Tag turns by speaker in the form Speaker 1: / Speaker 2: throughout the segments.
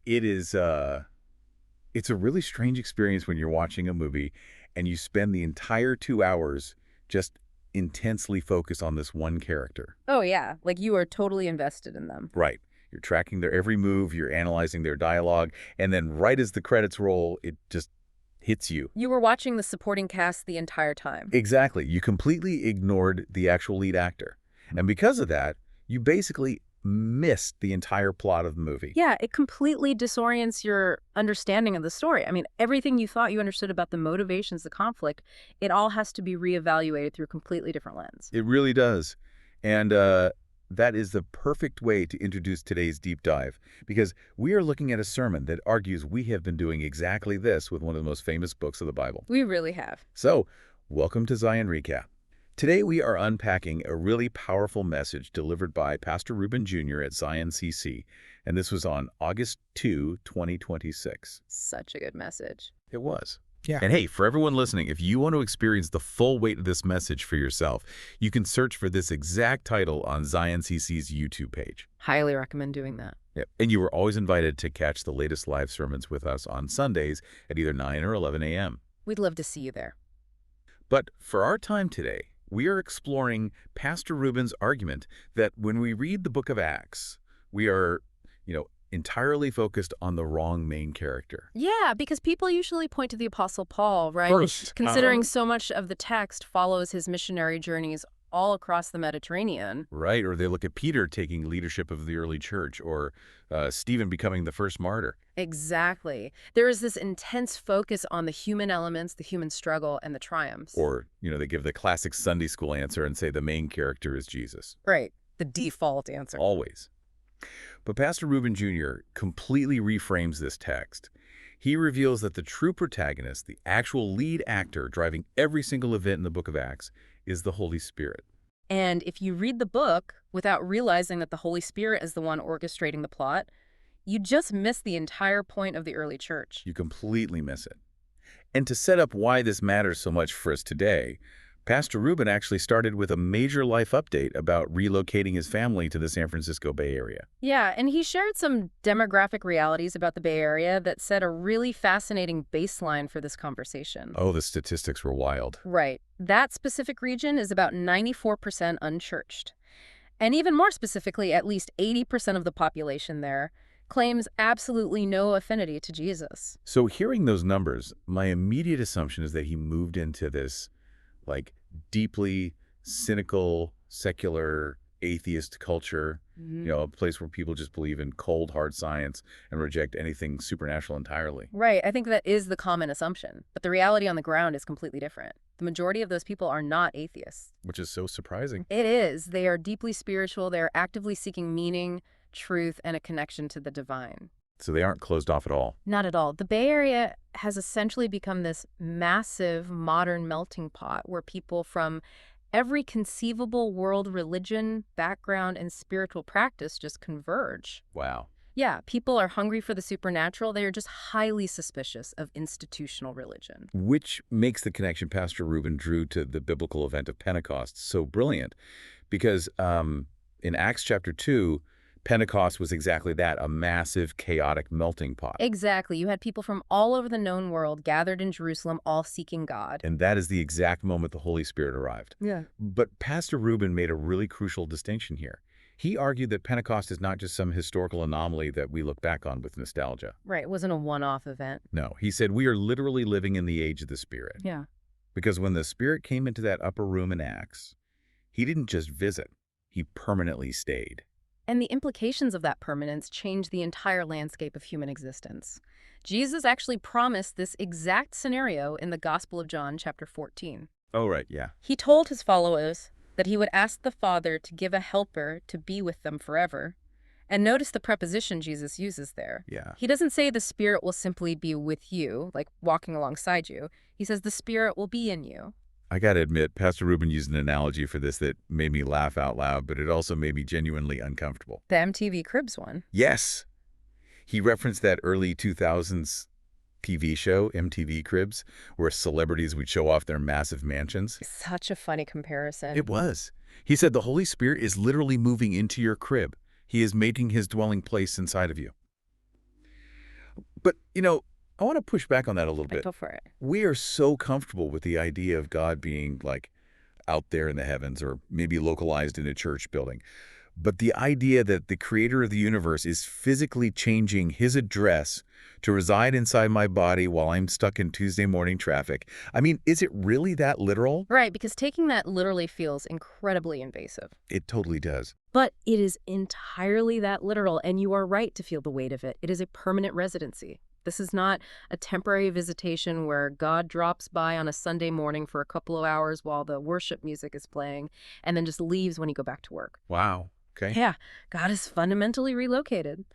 Speaker 1: It is it's a really strange experience when you're watching a movie and you spend the entire 2 hours just intensely focused on this one character.
Speaker 2: Oh, yeah. Like you are totally invested in them.
Speaker 1: Right. You're tracking their every move, you're analyzing their dialogue, and then right as the credits roll, it just hits you.
Speaker 2: You were watching the supporting cast the entire time.
Speaker 1: Exactly. You completely ignored the actual lead actor. And because of that, you basically missed the entire plot of the movie.
Speaker 2: Yeah, it completely disorients your understanding of the story. I mean, everything you thought you understood about the motivations, the conflict, it all has to be reevaluated through a completely different lens.
Speaker 1: It really does. And that is the perfect way to introduce today's deep dive, because we are looking at a sermon that argues we have been doing exactly this with one of the most famous books of the Bible.
Speaker 2: We really have.
Speaker 1: So, welcome to Zion Recap. Today we are unpacking a really powerful message delivered by Pastor Ruben Jr. at Zion CC, and this was on August 2, 2026.
Speaker 2: Such a good message.
Speaker 1: It was.
Speaker 3: Yeah.
Speaker 1: And hey, for everyone listening, if you want to experience the full weight of this message for yourself, you can search for this exact title on Zion CC's YouTube page.
Speaker 2: Highly recommend doing that.
Speaker 1: Yep. And you are always invited to catch the latest live sermons with us on Sundays at either 9 or 11 a.m.
Speaker 2: We'd love to see you there.
Speaker 1: But for our time today, we are exploring Pastor Ruben's argument that when we read the book of Acts, we are, entirely focused on the wrong main character.
Speaker 2: Yeah, because people usually point to the Apostle Paul, right?
Speaker 3: First.
Speaker 2: Considering so much of the text follows his missionary journeys all across the Mediterranean.
Speaker 1: Right, or they look at Peter taking leadership of the early church, or Stephen becoming the first martyr.
Speaker 2: Exactly. There is this intense focus on the human elements, the human struggle, and the triumphs.
Speaker 1: Or, they give the classic Sunday school answer and say the main character is Jesus.
Speaker 2: Right. The default answer.
Speaker 1: Always. But Pastor Ruben Jr. completely reframes this text. He reveals that the true protagonist, the actual lead actor driving every single event in the book of Acts, is the Holy Spirit.
Speaker 2: And if you read the book without realizing that the Holy Spirit is the one orchestrating the plot, you just miss the entire point of the early church.
Speaker 1: You completely miss it. And to set up why this matters so much for us today, Pastor Ruben actually started with a major life update about relocating his family to the San Francisco Bay Area.
Speaker 2: Yeah, and he shared some demographic realities about the Bay Area that set a really fascinating baseline for this conversation.
Speaker 1: Oh, the statistics were wild.
Speaker 2: Right. That specific region is about 94% unchurched. And even more specifically, at least 80% of the population there claims absolutely no affinity to Jesus.
Speaker 1: So hearing those numbers, my immediate assumption is that he moved into this deeply cynical, secular, atheist culture, a place where people just believe in cold, hard science and reject anything supernatural entirely.
Speaker 2: Right. I think that is the common assumption. But the reality on the ground is completely different. The majority of those people are not atheists.
Speaker 1: Which is so surprising.
Speaker 2: It is. They are deeply spiritual. They are actively seeking meaning, truth, and a connection to the divine.
Speaker 1: So they aren't closed off at all.
Speaker 2: Not at all. The Bay Area has essentially become this massive modern melting pot where people from every conceivable world religion, background, and spiritual practice just converge.
Speaker 1: Wow.
Speaker 2: Yeah, people are hungry for the supernatural. They are just highly suspicious of institutional religion.
Speaker 1: Which makes the connection Pastor Ruben drew to the biblical event of Pentecost so brilliant. Because in Acts chapter 2, Pentecost was exactly that, a massive, chaotic melting pot.
Speaker 2: Exactly. You had people from all over the known world gathered in Jerusalem, all seeking God.
Speaker 1: And that is the exact moment the Holy Spirit arrived.
Speaker 2: Yeah.
Speaker 1: But Pastor Ruben made a really crucial distinction here. He argued that Pentecost is not just some historical anomaly that we look back on with nostalgia.
Speaker 2: Right. It wasn't a one-off event.
Speaker 1: No, he said we are literally living in the age of the Spirit.
Speaker 2: Yeah.
Speaker 1: Because when the Spirit came into that upper room in Acts, he didn't just visit, he permanently stayed.
Speaker 2: And the implications of that permanence changed the entire landscape of human existence. Jesus actually promised this exact scenario in the Gospel of John, chapter 14.
Speaker 1: Oh, right, yeah.
Speaker 2: He told his followers that he would ask the Father to give a helper to be with them forever. And notice the preposition Jesus uses there.
Speaker 1: Yeah.
Speaker 2: He doesn't say the Spirit will simply be with you, like walking alongside you. He says the Spirit will be in you.
Speaker 1: I got to admit, Pastor Ruben used an analogy for this that made me laugh out loud, but it also made me genuinely uncomfortable.
Speaker 2: The MTV Cribs one.
Speaker 1: Yes. He referenced that early 2000s TV show, MTV Cribs, where celebrities would show off their massive mansions.
Speaker 2: Such a funny comparison.
Speaker 1: It was. He said the Holy Spirit is literally moving into your crib. He is making his dwelling place inside of you. But, I want to push back on that a little
Speaker 2: Like,
Speaker 1: bit.
Speaker 2: go for it.
Speaker 1: We are so comfortable with the idea of God being, like, out there in the heavens or maybe localized in a church building. But the idea that the creator of the universe is physically changing his address to reside inside my body while I'm stuck in Tuesday morning traffic, I mean, is it really that literal?
Speaker 2: Right, because taking that literally feels incredibly invasive.
Speaker 1: It totally does.
Speaker 2: But it is entirely that literal, and you are right to feel the weight of it. It is a permanent residency. This is not a temporary visitation where God drops by on a Sunday morning for a couple of hours while the worship music is playing and then just leaves when you go back to work.
Speaker 1: Wow. Okay.
Speaker 2: Yeah, God is fundamentally relocated.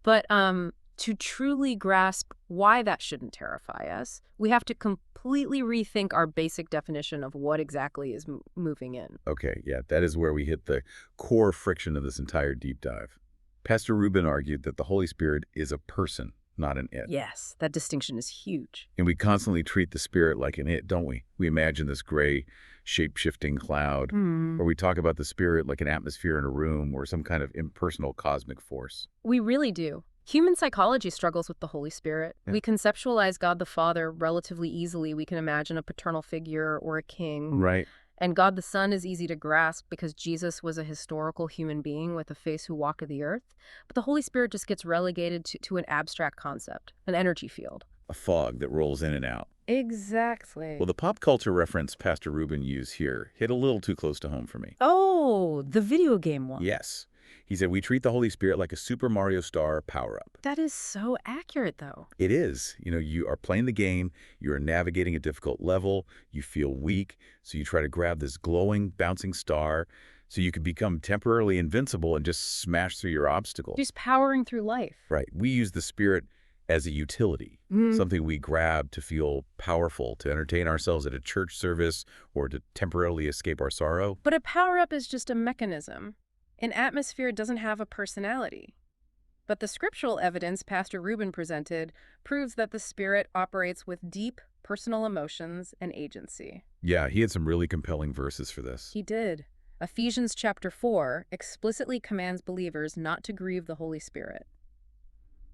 Speaker 2: But to truly grasp why that shouldn't terrify us, we have to completely rethink our basic definition of what exactly is moving in.
Speaker 1: Okay, yeah, that is where we hit the core friction of this entire deep dive. Pastor Rubin argued that the Holy Spirit is a person, not an it.
Speaker 2: Yes, that distinction is huge.
Speaker 1: And we constantly treat the Spirit like an it, don't we? We imagine this gray, shape-shifting cloud, or we talk about the Spirit like an atmosphere in a room or some kind of impersonal cosmic force.
Speaker 2: We really do. Human psychology struggles with the Holy Spirit.
Speaker 1: Yeah.
Speaker 2: We conceptualize God the Father relatively easily. We can imagine a paternal figure or a king.
Speaker 1: Right.
Speaker 2: And God the Son is easy to grasp because Jesus was a historical human being with a face who walked the earth. But the Holy Spirit just gets relegated to an abstract concept, an energy field.
Speaker 1: A fog that rolls in and out.
Speaker 2: Exactly.
Speaker 1: Well, the pop culture reference Pastor Rubin used here hit a little too close to home for me.
Speaker 2: Oh, the video game one.
Speaker 1: Yes. He said, we treat the Holy Spirit like a Super Mario Star power-up.
Speaker 2: That is so accurate, though.
Speaker 1: It is. You are playing the game, you're navigating a difficult level, you feel weak, so you try to grab this glowing, bouncing star so you can become temporarily invincible and just smash through your obstacle.
Speaker 2: Just powering through life.
Speaker 1: Right. We use the Spirit as a utility, something we grab to feel powerful, to entertain ourselves at a church service, or to temporarily escape our sorrow.
Speaker 2: But a power-up is just a mechanism. An atmosphere doesn't have a personality. But the scriptural evidence Pastor Rubin presented proves that the Spirit operates with deep personal emotions and agency.
Speaker 1: Yeah, he had some really compelling verses for this.
Speaker 2: He did. Ephesians chapter 4 explicitly commands believers not to grieve the Holy Spirit.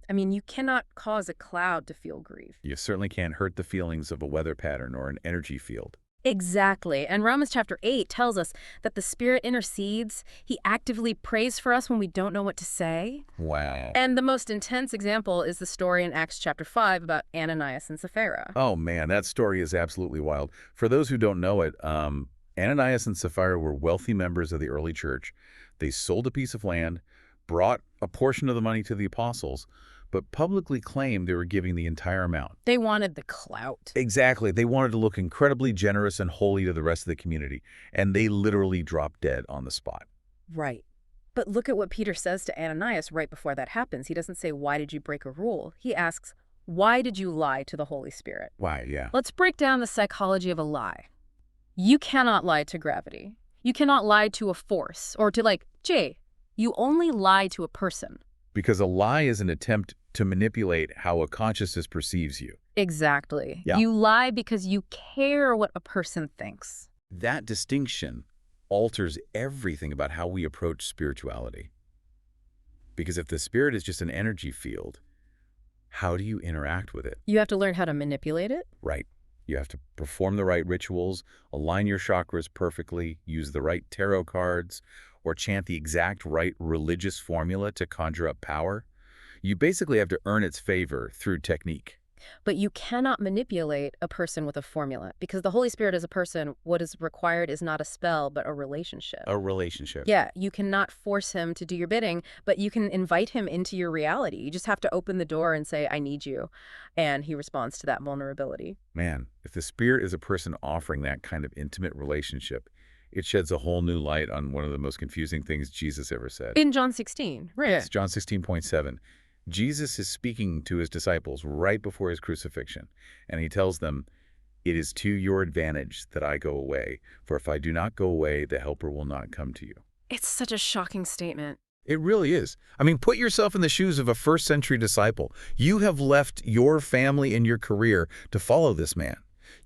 Speaker 2: I mean, you cannot cause a cloud to feel grief.
Speaker 1: You certainly can't hurt the feelings of a weather pattern or an energy field.
Speaker 2: Exactly. And Romans chapter 8 tells us that the Spirit intercedes. He actively prays for us when we don't know what to say.
Speaker 1: Wow.
Speaker 2: And the most intense example is the story in Acts chapter 5 about Ananias and Sapphira.
Speaker 1: Oh, man, that story is absolutely wild. For those who don't know it, Ananias and Sapphira were wealthy members of the early church. They sold a piece of land, brought a portion of the money to the apostles, but publicly claimed they were giving the entire amount.
Speaker 2: They wanted the clout.
Speaker 1: Exactly. They wanted to look incredibly generous and holy to the rest of the community, and they literally dropped dead on the spot.
Speaker 2: Right. But look at what Peter says to Ananias right before that happens. He doesn't say, why did you break a rule? He asks, why did you lie to the Holy Spirit?
Speaker 1: Why, yeah.
Speaker 2: Let's break down the psychology of a lie. You cannot lie to gravity. You cannot lie to a force or to Jay. You only lie to a person.
Speaker 1: Because a lie is an attempt to manipulate how a consciousness perceives you.
Speaker 2: Exactly.
Speaker 1: Yeah.
Speaker 2: You lie because you care what a person thinks.
Speaker 1: That distinction alters everything about how we approach spirituality. Because if the Spirit is just an energy field, how do you interact with it?
Speaker 2: You have to learn how to manipulate it.
Speaker 1: Right. You have to perform the right rituals, align your chakras perfectly, use the right tarot cards, or chant the exact right religious formula to conjure up power. You basically have to earn its favor through technique.
Speaker 2: But you cannot manipulate a person with a formula because the Holy Spirit is a person. What is required is not a spell, but a relationship.
Speaker 1: A relationship.
Speaker 2: Yeah, you cannot force him to do your bidding, but you can invite him into your reality. You just have to open the door and say, I need you. And he responds to that vulnerability.
Speaker 1: Man, if the Spirit is a person offering that kind of intimate relationship, it sheds a whole new light on one of the most confusing things Jesus ever said.
Speaker 2: In John 16, right?
Speaker 1: It's John 16:7. Jesus is speaking to his disciples right before his crucifixion, and he tells them, it is to your advantage that I go away, for if I do not go away, the Helper will not come to you.
Speaker 2: It's such a shocking statement.
Speaker 1: It really is. I mean, put yourself in the shoes of a first-century disciple. You have left your family and your career to follow this man.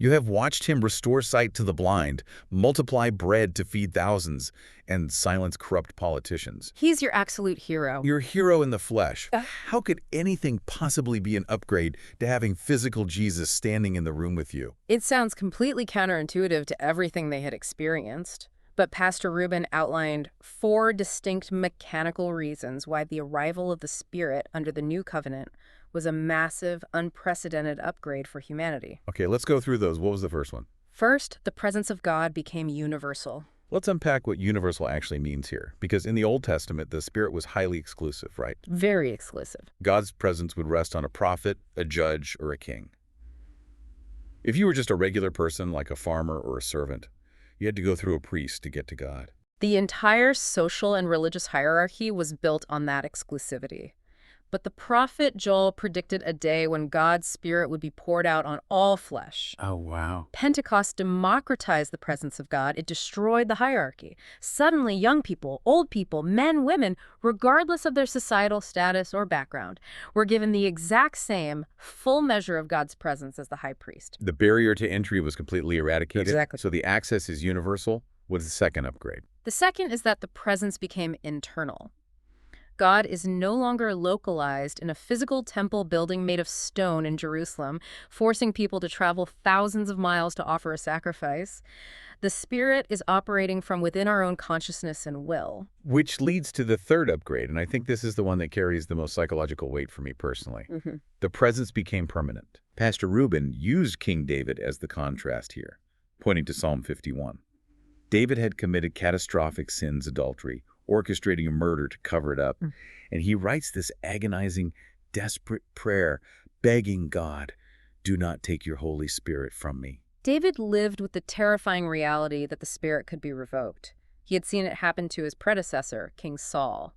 Speaker 1: You have watched him restore sight to the blind, multiply bread to feed thousands, and silence corrupt politicians.
Speaker 2: He's your absolute hero.
Speaker 1: Your hero in the flesh. How could anything possibly be an upgrade to having physical Jesus standing in the room with you?
Speaker 2: It sounds completely counterintuitive to everything they had experienced. But Pastor Rubin outlined 4 distinct mechanical reasons why the arrival of the Spirit under the New Covenant was a massive, unprecedented upgrade for humanity.
Speaker 1: Okay, let's go through those. What was the first one?
Speaker 2: First, the presence of God became universal.
Speaker 1: Let's unpack what universal actually means here, because in the Old Testament, the Spirit was highly exclusive, right?
Speaker 2: Very exclusive.
Speaker 1: God's presence would rest on a prophet, a judge, or a king. If you were just a regular person, like a farmer or a servant, you had to go through a priest to get to God.
Speaker 2: The entire social and religious hierarchy was built on that exclusivity. But the prophet Joel predicted a day when God's Spirit would be poured out on all flesh.
Speaker 1: Oh, wow.
Speaker 2: Pentecost democratized the presence of God. It destroyed the hierarchy. Suddenly, young people, old people, men, women, regardless of their societal status or background, were given the exact same full measure of God's presence as the high priest.
Speaker 1: The barrier to entry was completely eradicated.
Speaker 2: Exactly.
Speaker 1: So the access is universal. What is the second upgrade?
Speaker 2: The second is that the presence became internal. God is no longer localized in a physical temple building made of stone in Jerusalem, forcing people to travel thousands of miles to offer a sacrifice. The Spirit is operating from within our own consciousness and will.
Speaker 1: Which leads to the third upgrade, and I think this is the one that carries the most psychological weight for me personally. The presence became permanent. Pastor Rubin used King David as the contrast here, pointing to Psalm 51. David had committed catastrophic sins, adultery, orchestrating a murder to cover it up. And he writes this agonizing, desperate prayer, begging God, do not take your Holy Spirit from me.
Speaker 2: David lived with the terrifying reality that the Spirit could be revoked. He had seen it happen to his predecessor, King Saul.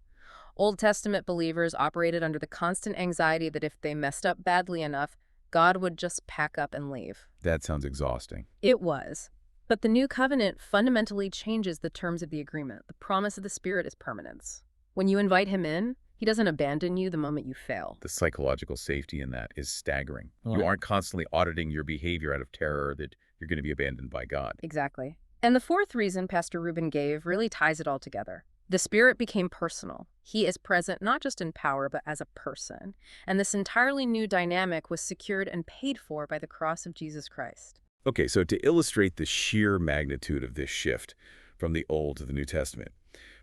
Speaker 2: Old Testament believers operated under the constant anxiety that if they messed up badly enough, God would just pack up and leave.
Speaker 1: That sounds exhausting.
Speaker 2: It was. But the New Covenant fundamentally changes the terms of the agreement. The promise of the Spirit is permanence. When you invite him in, he doesn't abandon you the moment you fail.
Speaker 1: The psychological safety in that is staggering.
Speaker 2: Right.
Speaker 1: You aren't constantly auditing your behavior out of terror that you're going to be abandoned by God.
Speaker 2: Exactly. And the fourth reason Pastor Rubin gave really ties it all together. The Spirit became personal. He is present not just in power, but as a person. And this entirely new dynamic was secured and paid for by the cross of Jesus Christ.
Speaker 1: Okay, so to illustrate the sheer magnitude of this shift from the Old to the New Testament,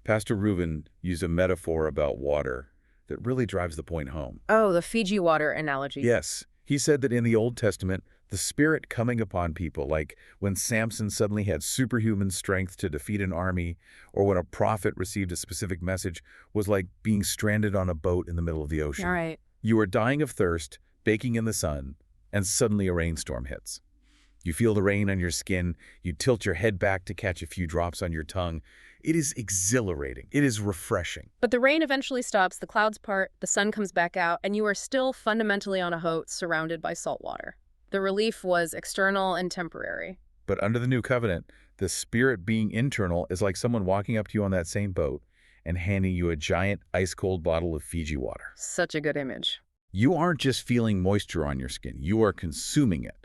Speaker 1: Pastor Rubin used a metaphor about water that really drives the point home.
Speaker 2: Oh, the Fiji water analogy.
Speaker 1: Yes, he said that in the Old Testament, the Spirit coming upon people, like when Samson suddenly had superhuman strength to defeat an army, or when a prophet received a specific message, was like being stranded on a boat in the middle of the ocean.
Speaker 2: All right.
Speaker 1: You are dying of thirst, baking in the sun, and suddenly a rainstorm hits. You feel the rain on your skin, you tilt your head back to catch a few drops on your tongue. It is exhilarating. It is refreshing.
Speaker 2: But the rain eventually stops, the clouds part, the sun comes back out, and you are still fundamentally on a boat surrounded by salt water. The relief was external and temporary.
Speaker 1: But under the New Covenant, the Spirit being internal is like someone walking up to you on that same boat and handing you a giant ice-cold bottle of Fiji water.
Speaker 2: Such a good image.
Speaker 1: You aren't just feeling moisture on your skin. You are consuming it.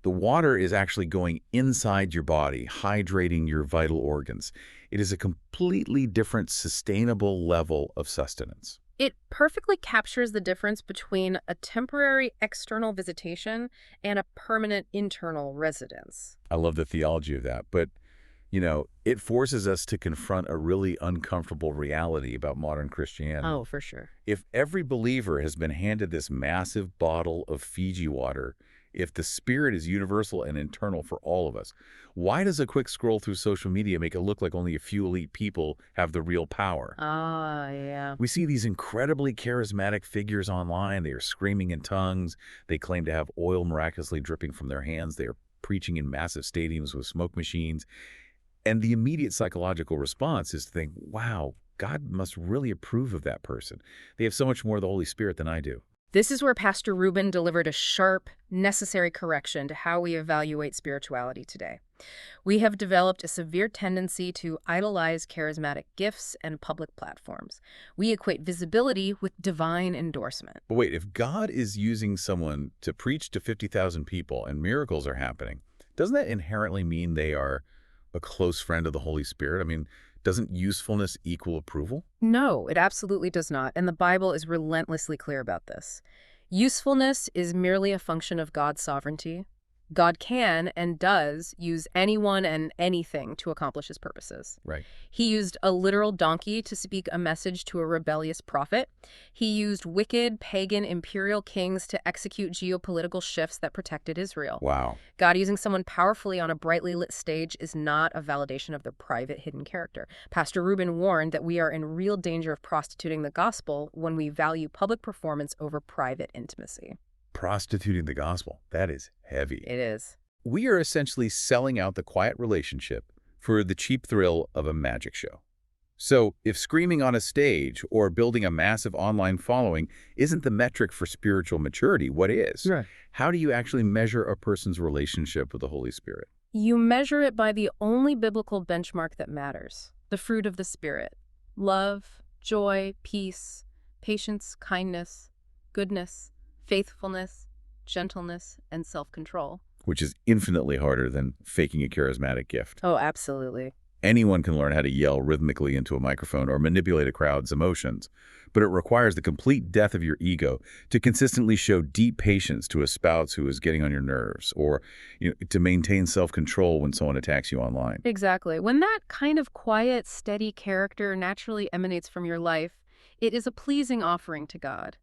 Speaker 1: The water is actually going inside your body, hydrating your vital organs. It is a completely different, sustainable level of sustenance.
Speaker 2: It perfectly captures the difference between a temporary external visitation and a permanent internal residence.
Speaker 1: I love the theology of that, but, you know, it forces us to confront a really uncomfortable reality about modern Christianity.
Speaker 2: Oh, for sure.
Speaker 1: If every believer has been handed this massive bottle of Fiji water, if the Spirit is universal and internal for all of us, why does a quick scroll through social media make it look like only a few elite people have the real power?
Speaker 2: Yeah.
Speaker 1: We see these incredibly charismatic figures online. They are screaming in tongues. They claim to have oil miraculously dripping from their hands. They are preaching in massive stadiums with smoke machines. And the immediate psychological response is to think, wow, God must really approve of that person. They have so much more of the Holy Spirit than I do.
Speaker 2: This is where Pastor Rubin delivered a sharp, necessary correction to how we evaluate spirituality today. We have developed a severe tendency to idolize charismatic gifts and public platforms. We equate visibility with divine endorsement.
Speaker 1: But wait, if God is using someone to preach to 50,000 people and miracles are happening, Doesn't that inherently mean they are a close friend of the Holy Spirit? I mean, doesn't usefulness equal approval?
Speaker 2: No, it absolutely does not, and the Bible is relentlessly clear about this. Usefulness is merely a function of God's sovereignty. God can and does use anyone and anything to accomplish his purposes.
Speaker 1: Right.
Speaker 2: He used a literal donkey to speak a message to a rebellious prophet. He used wicked, pagan, imperial kings to execute geopolitical shifts that protected Israel.
Speaker 1: Wow.
Speaker 2: God using someone powerfully on a brightly lit stage is not a validation of their private hidden character. Pastor Rubin warned that we are in real danger of prostituting the gospel when we value public performance over private intimacy.
Speaker 1: Prostituting the gospel. That is heavy.
Speaker 2: It is.
Speaker 1: We are essentially selling out the quiet relationship for the cheap thrill of a magic show. So if screaming on a stage or building a massive online following isn't the metric for spiritual maturity, what is?
Speaker 2: Right.
Speaker 1: How do you actually measure a person's relationship with the Holy Spirit?
Speaker 2: You measure it by the only biblical benchmark that matters, the fruit of the Spirit. Love, joy, peace, patience, kindness, goodness, faithfulness, gentleness, and self-control.
Speaker 1: Which is infinitely harder than faking a charismatic gift.
Speaker 2: Oh, absolutely.
Speaker 1: Anyone can learn how to yell rhythmically into a microphone or manipulate a crowd's emotions, but it requires the complete death of your ego to consistently show deep patience to a spouse who is getting on your nerves, or to maintain self-control when someone attacks you online.
Speaker 2: Exactly. When that kind of quiet, steady character naturally emanates from your life, it is a pleasing offering to God.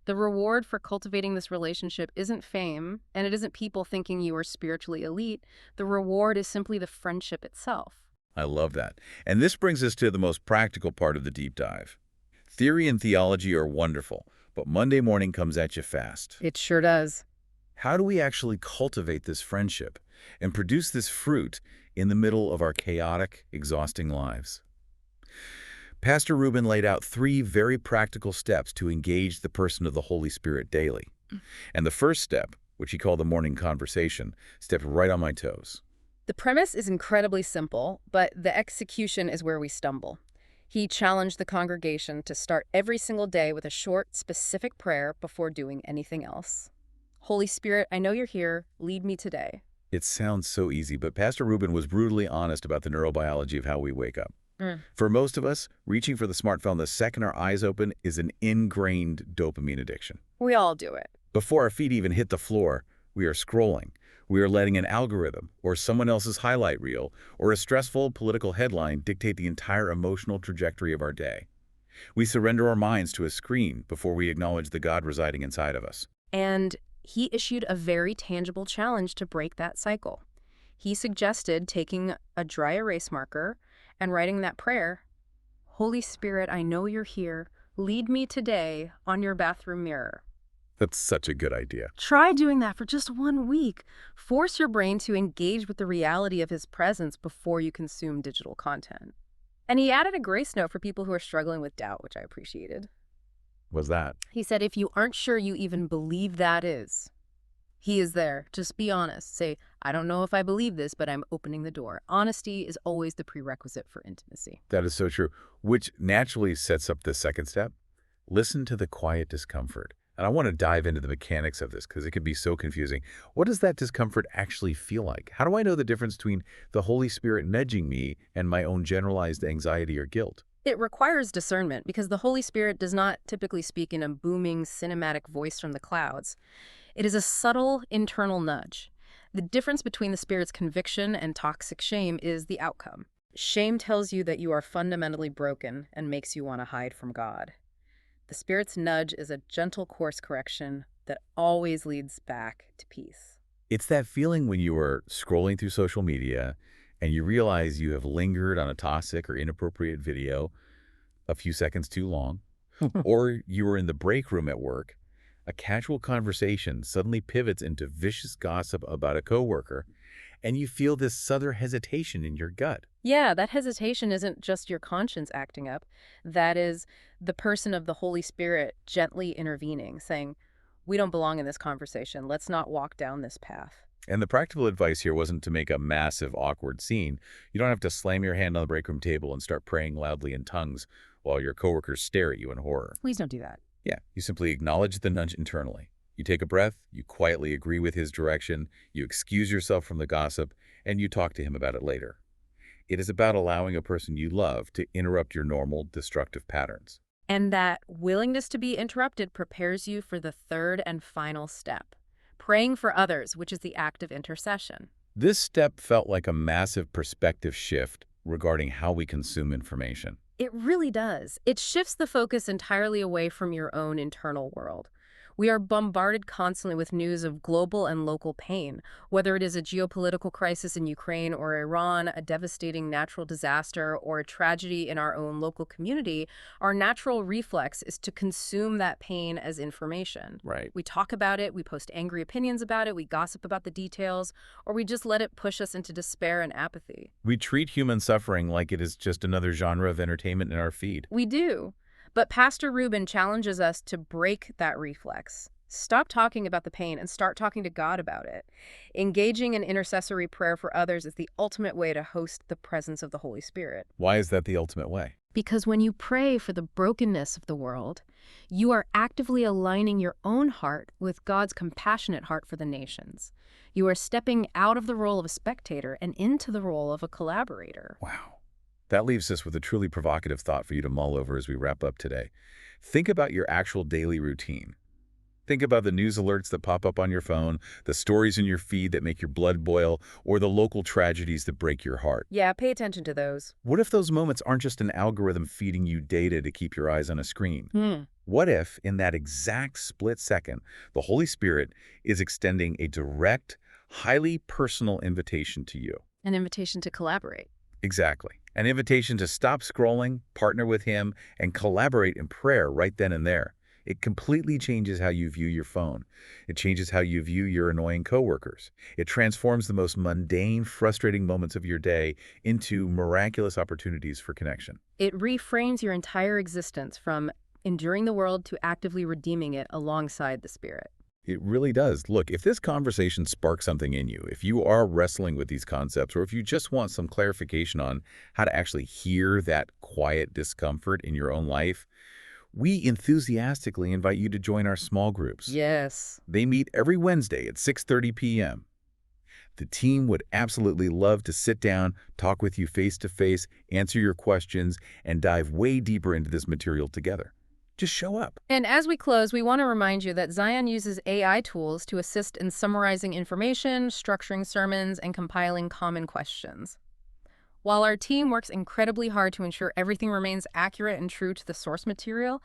Speaker 2: The reward for cultivating this relationship isn't fame, and it isn't people thinking you are spiritually elite. The reward is simply the friendship itself.
Speaker 1: I love that. And this brings us to the most practical part of the deep dive. Theory and theology are wonderful, but Monday morning comes at you fast.
Speaker 2: It sure does.
Speaker 1: How do we actually cultivate this friendship and produce this fruit in the middle of our chaotic, exhausting lives? Pastor Rubin laid out 3 very practical steps to engage the person of the Holy Spirit daily. And the first step, which he called the morning conversation, stepped right on my toes.
Speaker 2: The premise is incredibly simple, but the execution is where we stumble. He challenged the congregation to start every single day with a short, specific prayer before doing anything else. Holy Spirit, I know you're here. Lead me today.
Speaker 1: It sounds so easy, but Pastor Rubin was brutally honest about the neurobiology of how we wake up. For most of us, reaching for the smartphone the second our eyes open is an ingrained dopamine addiction.
Speaker 2: We all do it.
Speaker 1: Before our feet even hit the floor, we are scrolling. We are letting an algorithm or someone else's highlight reel or a stressful political headline dictate the entire emotional trajectory of our day. We surrender our minds to a screen before we acknowledge the God residing inside of us.
Speaker 2: And he issued a very tangible challenge to break that cycle. He suggested taking a dry erase marker and writing that prayer, Holy Spirit, I know you're here. Lead me today, on your bathroom mirror.
Speaker 1: That's such a good idea.
Speaker 2: Try doing that for just 1 week. Force your brain to engage with the reality of his presence before you consume digital content. And he added a grace note for people who are struggling with doubt, which I appreciated.
Speaker 1: Was that?
Speaker 2: He said, if you aren't sure you even believe that is, he is there. Just be honest. Say, I don't know if I believe this, but I'm opening the door. Honesty is always the prerequisite for intimacy.
Speaker 1: That is so true, which naturally sets up the second step. Listen to the quiet discomfort. And I want to dive into the mechanics of this because it can be so confusing. What does that discomfort actually feel like? How do I know the difference between the Holy Spirit nudging me and my own generalized anxiety or guilt?
Speaker 2: It requires discernment because the Holy Spirit does not typically speak in a booming cinematic voice from the clouds. It is a subtle internal nudge. The difference between the Spirit's conviction and toxic shame is the outcome. Shame tells you that you are fundamentally broken and makes you want to hide from God. The Spirit's nudge is a gentle course correction that always leads back to peace.
Speaker 1: It's that feeling when you are scrolling through social media and you realize you have lingered on a toxic or inappropriate video a few seconds too long, or you are in the break room at work. A casual conversation suddenly pivots into vicious gossip about a coworker, and you feel this southern hesitation in your gut.
Speaker 2: Yeah, that hesitation isn't just your conscience acting up. That is the person of the Holy Spirit gently intervening, saying, we don't belong in this conversation. Let's not walk down this path.
Speaker 1: And the practical advice here wasn't to make a massive, awkward scene. You don't have to slam your hand on the break room table and start praying loudly in tongues while your coworkers stare at you in horror.
Speaker 2: Please don't do that.
Speaker 1: Yeah, you simply acknowledge the nudge internally. You take a breath, you quietly agree with his direction, you excuse yourself from the gossip, and you talk to him about it later. It is about allowing a person you love to interrupt your normal destructive patterns.
Speaker 2: And that willingness to be interrupted prepares you for the third and final step, praying for others, which is the act of intercession.
Speaker 1: This step felt like a massive perspective shift regarding how we consume information.
Speaker 2: It really does. It shifts the focus entirely away from your own internal world. We are bombarded constantly with news of global and local pain, whether it is a geopolitical crisis in Ukraine or Iran, a devastating natural disaster, or a tragedy in our own local community. Our natural reflex is to consume that pain as information.
Speaker 1: Right.
Speaker 2: We talk about it, we post angry opinions about it, we gossip about the details, or we just let it push us into despair and apathy.
Speaker 1: We treat human suffering like it is just another genre of entertainment in our feed.
Speaker 2: We do. But Pastor Rubin challenges us to break that reflex. Stop talking about the pain and start talking to God about it. Engaging in intercessory prayer for others is the ultimate way to host the presence of the Holy Spirit.
Speaker 1: Why is that the ultimate way?
Speaker 2: Because when you pray for the brokenness of the world, you are actively aligning your own heart with God's compassionate heart for the nations. You are stepping out of the role of a spectator and into the role of a collaborator.
Speaker 1: Wow. That leaves us with a truly provocative thought for you to mull over as we wrap up today. Think about your actual daily routine. Think about the news alerts that pop up on your phone, the stories in your feed that make your blood boil, or the local tragedies that break your heart.
Speaker 2: Yeah, pay attention to those.
Speaker 1: What if those moments aren't just an algorithm feeding you data to keep your eyes on a screen? What if, in that exact split second, the Holy Spirit is extending a direct, highly personal invitation to you?
Speaker 2: An invitation to collaborate.
Speaker 1: Exactly. An invitation to stop scrolling, partner with him, and collaborate in prayer right then and there. It completely changes how you view your phone. It changes how you view your annoying coworkers. It transforms the most mundane, frustrating moments of your day into miraculous opportunities for connection.
Speaker 2: It reframes your entire existence from enduring the world to actively redeeming it alongside the Spirit.
Speaker 1: It really does. Look, if this conversation sparks something in you, if you are wrestling with these concepts, or if you just want some clarification on how to actually hear that quiet discomfort in your own life, we enthusiastically invite you to join our small groups.
Speaker 2: Yes.
Speaker 1: They meet every Wednesday at 6:30 p.m. The team would absolutely love to sit down, talk with you face-to-face, answer your questions, and dive way deeper into this material together. Just show up.
Speaker 2: And as we close, we want to remind you that Zion uses AI tools to assist in summarizing information, structuring sermons, and compiling common questions. While our team works incredibly hard to ensure everything remains accurate and true to the source material,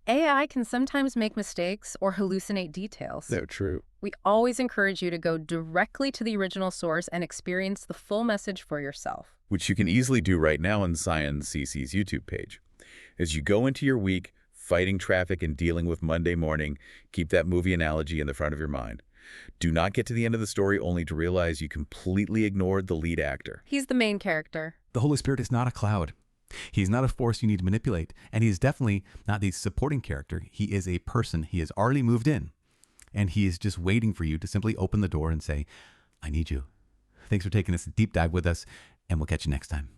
Speaker 2: AI can sometimes make mistakes or hallucinate details.
Speaker 1: No, true.
Speaker 2: We always encourage you to go directly to the original source and experience the full message for yourself.
Speaker 1: Which you can easily do right now on Zion CC's YouTube page. As you go into your week, fighting traffic and dealing with Monday morning, keep that movie analogy in the front of your mind. Do not get to the end of the story only to realize you completely ignored the lead actor.
Speaker 2: He's the main character.
Speaker 3: The Holy Spirit is not a cloud. He's not a force you need to manipulate, and he is definitely not the supporting character. He is a person. He has already moved in, and he is just waiting for you to simply open the door and say, I need you. Thanks for taking this deep dive with us, and we'll catch you next time.